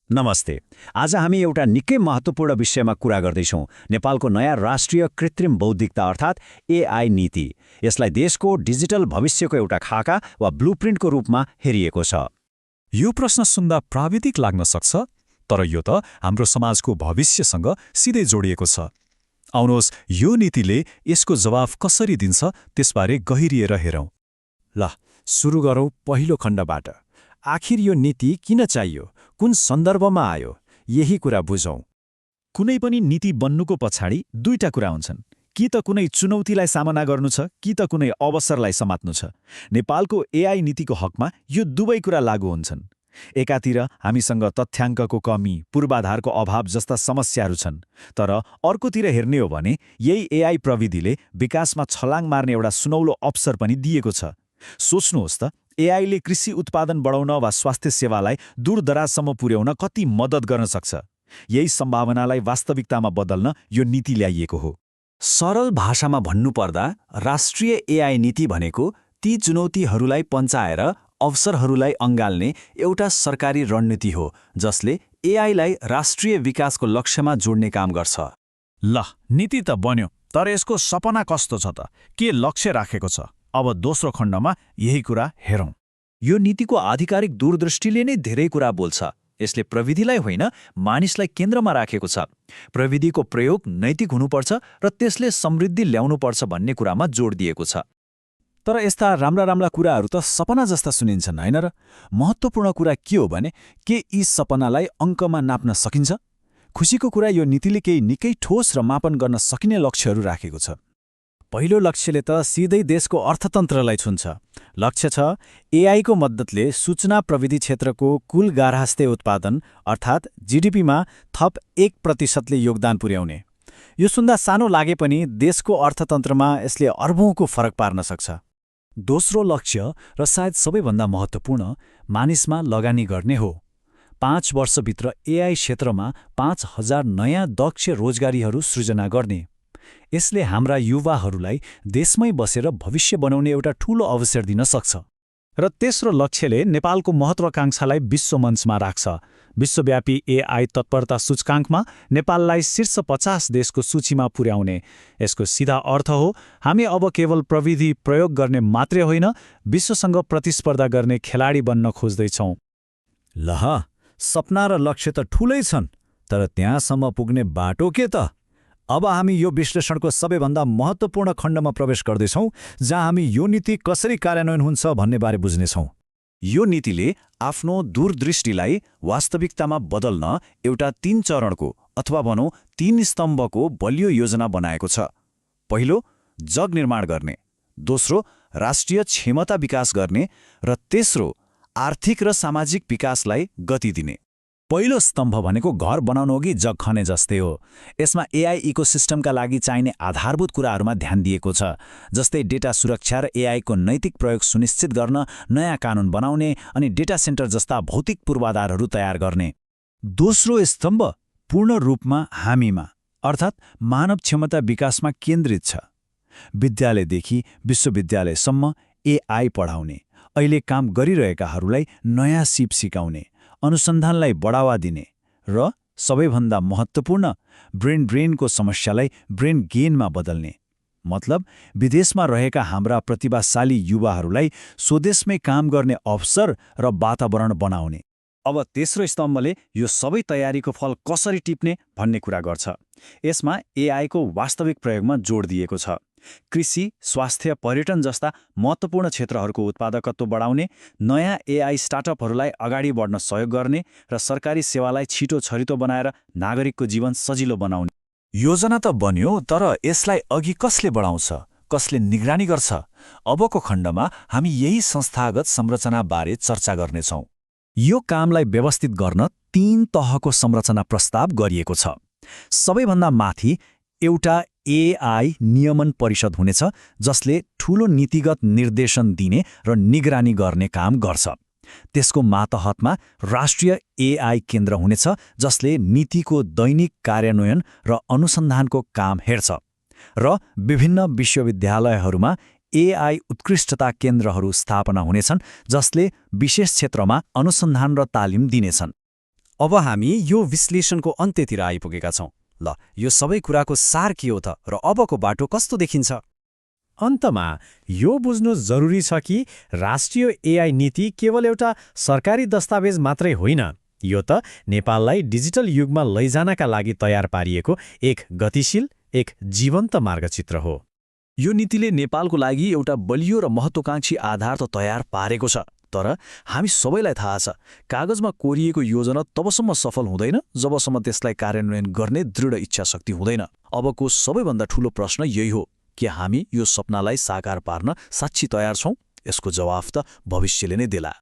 नमस्ते। आज हामी एउटा निकै महत्त्वपूर्ण विषयमा कुरा गर्दैछौँ, नेपालको नयाँ राष्ट्रिय कृत्रिम बौद्धिकता अर्थात् एआई नीति। यसलाई देशको डिजिटल भविष्यको एउटा खाका वा ब्लुप्रिन्टको रूपमा हेरिएको छ। यो प्रश्न सुन्दा प्राविधिक लाग्न सक्छ, तर यो त हाम्रो समाजको भविष्यसँग सिधै जोडिएको छ। आउनुहोस्, यो नीतिले यसको जवाफ कसरी दिन्छ त्यसबारे गहिरिएर हेरौँ। ल, सुरु गरौँ पहिलो खण्डबाट। आखिर यो नीति किन चाहियो, कुन सन्दर्भमा आयो, यही कुरा बुझौँ। कुनै पनि नीति बन्नुको पछाडि दुईटा कुरा हुन्छन्। कि त कुनै चुनौतीलाई सामना गर्नु छ, कि त कुनै अवसरलाई समात्नु छ। नेपालको एआई नीतिको हकमा यो दुवै कुरा लागू हुन्छन्। एकातिर हामीसँग तथ्याङ्कको कमी, पूर्वाधारको अभाव जस्ता समस्याहरू छन्, तर अर्कोतिर हेर्ने हो भने यही एआई प्रविधिले विकासमा छलाङ मार्ने एउटा सुनौलो अवसर पनि दिएको छ। सोच्नुहोस् त, एआईले कृषि उत्पादन बढाउन वा स्वास्थ्य सेवालाई दूरदराजसम्म पुर्याउन कति मद्दत गर्न सक्छ। यही सम्भावनालाई वास्तविकतामा बदल्न यो नीति ल्याइएको हो। सरल भाषामा भन्नुपर्दा राष्ट्रिय एआई नीति भनेको ती चुनौतीहरूलाई पञ्चाएर अवसरहरूलाई अँगाल्ने एउटा सरकारी रणनीति हो, जसले एआईलाई राष्ट्रिय विकासको लक्ष्यमा जोड्ने काम गर्छ। ल, नीति त बन्यो, तर यसको सपना कस्तो छ त? के लक्ष्य राखेको छ? अब दोस्रो खण्डमा यही कुरा हेरौँ। यो नीतिको आधिकारिक दूरदृष्टिले नै धेरै कुरा बोल्छ। यसले प्रविधिलाई होइन, मानिसलाई केन्द्रमा राखेको छ। प्रविधिको प्रयोग नैतिक हुनुपर्छ र त्यसले समृद्धि ल्याउनुपर्छ भन्ने कुरामा जोड दिएको छ। तर यस्ता राम्रा कुराहरू त सपना जस्ता सुनिन्छन्, होइन र? महत्त्वपूर्ण कुरा के हो भने, के यी सपनालाई अङ्कमा नाप्न सकिन्छ? खुसीको कुरा, यो नीतिले केही निकै ठोस र मापन गर्न सकिने लक्ष्यहरू राखेको छ। पहिलो लक्ष्यले त सिधै देशको अर्थतन्त्रलाई छुन्छ। लक्ष्य छ एआईको मद्दतले सूचना प्रविधि क्षेत्रको कुल गार्हस्थ्य उत्पादन अर्थात् जीडीपीमा थप 1%ले योगदान पुर्याउने। यो सुन्दा सानो लागे पनि देशको अर्थतन्त्रमा यसले अर्बौंको फरक पार्न सक्छ। दोस्रो लक्ष्य, र सायद सबैभन्दा महत्त्वपूर्ण, मानिसमा लगानी गर्ने हो। 5 वर्षभित्र एआई क्षेत्रमा 5000 नयाँ दक्ष रोजगारीहरू सृजना गर्ने। यसले हाम्रा युवाहरूलाई देशमै बसेर भविष्य बनाउने एउटा ठूलो अवसर दिन सक्छ। र तेस्रो लक्ष्यले नेपालको महत्त्वाकांक्षालाई विश्व मञ्चमा राख्छ। विश्वव्यापी एआई तत्परता सूचकाङ्कमा नेपाललाई शीर्ष 50 देशको सूचीमा पुर्याउने। यसको सिधा अर्थ हो, हामी अब केवल प्रविधि प्रयोग गर्ने मात्रै होइन, विश्वसँग प्रतिस्पर्धा गर्ने खेलाडी बन्न खोज्दैछौँ। लह, सपना र लक्ष्य त ठूलै छन्, तर त्यहाँसम्म पुग्ने बाटो के त? अब हामी यो विश्लेषणको सबैभन्दा महत्त्वपूर्ण खण्डमा प्रवेश गर्दैछौँ, जहाँ हामी यो नीति कसरी कार्यान्वयन हुन्छ भन्ने बारे बुझ्नेछौँ। यो नीतिले आफ्नो दूरदृष्टिलाई वास्तविकतामा बदल्न एउटा 3 चरणको अथवा भनौँ 3 स्तम्भको बलियो योजना बनाएको छ। पहिलो, जग निर्माण गर्ने। दोस्रो, राष्ट्रिय क्षमता विकास गर्ने। र तेस्रो, आर्थिक र सामाजिक विकासलाई गति दिने। पहिलो स्तम्भ भनेको घर बनाउनुअघि जग खने जस्तै हो। यसमा एआई इकोसिस्टमका लागि चाहिने आधारभूत कुराहरूमा ध्यान दिएको छ, जस्तै डेटा सुरक्षा र एआईको नैतिक प्रयोग सुनिश्चित गर्न नयाँ कानुन बनाउने अनि डेटा सेन्टर जस्ता भौतिक पूर्वाधारहरू तयार गर्ने। दोस्रो स्तम्भ पूर्ण रूपमा हामीमा अर्थात् मानव क्षमता विकासमा केन्द्रित छ। विद्यालयदेखि विश्वविद्यालयसम्म एआई पढाउने, अहिले काम गरिरहेकाहरूलाई नयाँ सिप सिकाउने, अनुसन्धानलाई बढावा दिने र सबैभन्दा महत्त्वपूर्ण, ब्रेन ड्रेनको समस्यालाई ब्रेन गेनमा बदल्ने। मतलब विदेशमा रहेका हाम्रा प्रतिभाशाली युवाहरूलाई स्वदेशमै काम गर्ने अवसर र वातावरण बनाउने। अब तेस्रो स्तम्भले यो सबै तयारीको फल कसरी टिप्ने भन्ने कुरा गर्छ। यसमा एआईको वास्तविक प्रयोगमा जोड दिएको छ। कृषि, स्वास्थ्य, पर्यटन जस्ता महत्त्वपूर्ण क्षेत्रहरूको उत्पादकत्व बढाउने, नयाँ एआई स्टार्टअपहरूलाई अगाडि बढ्न सहयोग गर्ने र सरकारी सेवालाई छिटो छरितो बनाएर नागरिकको जीवन सजिलो बनाउने। योजना त बन्यो, तर यसलाई अघि कसले बढाउँछ, कसले निगरानी गर्छ? अबको खण्डमा हामी यही संस्थागत संरचनाबारे चर्चा गर्नेछौँ। यो कामलाई व्यवस्थित गर्न 3 तहको संरचना प्रस्ताव गरिएको छ। सबैभन्दा माथि एउटा एआई नियमन परिषद हुनेछ, जसले ठूलो नीतिगत निर्देशन दिने र निगरानी गर्ने काम गर्छ। त्यसको मातहतमा राष्ट्रिय एआई केन्द्र हुनेछ, जसले नीतिको दैनिक कार्यान्वयन र अनुसन्धानको काम हेर्छ। र विभिन्न विश्वविद्यालयहरूमा एआई उत्कृष्टता केन्द्रहरू स्थापना हुनेछन्, जसले विशेष क्षेत्रमा अनुसन्धान र तालिम दिनेछन्। अब हामी यो विश्लेषणको अन्त्यतिर आइपुगेका छौं। ल, यो सबै कुराको सार के हो त र अबको बाटो कस्तो देखिन्छ? अन्तमा यो बुझ्नु जरुरी छ कि राष्ट्रिय एआई नीति केवल एउटा सरकारी दस्तावेज मात्रै होइन, यो त नेपाललाई डिजिटल युगमा लैजानका लागि तयार पारिएको एक गतिशील, एक जीवन्त मार्गचित्र हो। यो नीतिले नेपालको लागि एउटा बलियो र महत्त्वाकांक्षी आधार त तयार पारेको छ, तर हामी सबैलाई थाहा छ कागजमा कोरिएको योजना तबसम्म सफल हुँदैन जबसम्म त्यसलाई कार्यान्वयन गर्ने दृढ इच्छाशक्ति हुँदैन। अबको सबैभन्दा ठूलो प्रश्न यही हो, के हामी यो सपनालाई साकार पार्न साँच्चै तयार छौं? यसको जवाफ त भविष्यले नै देला।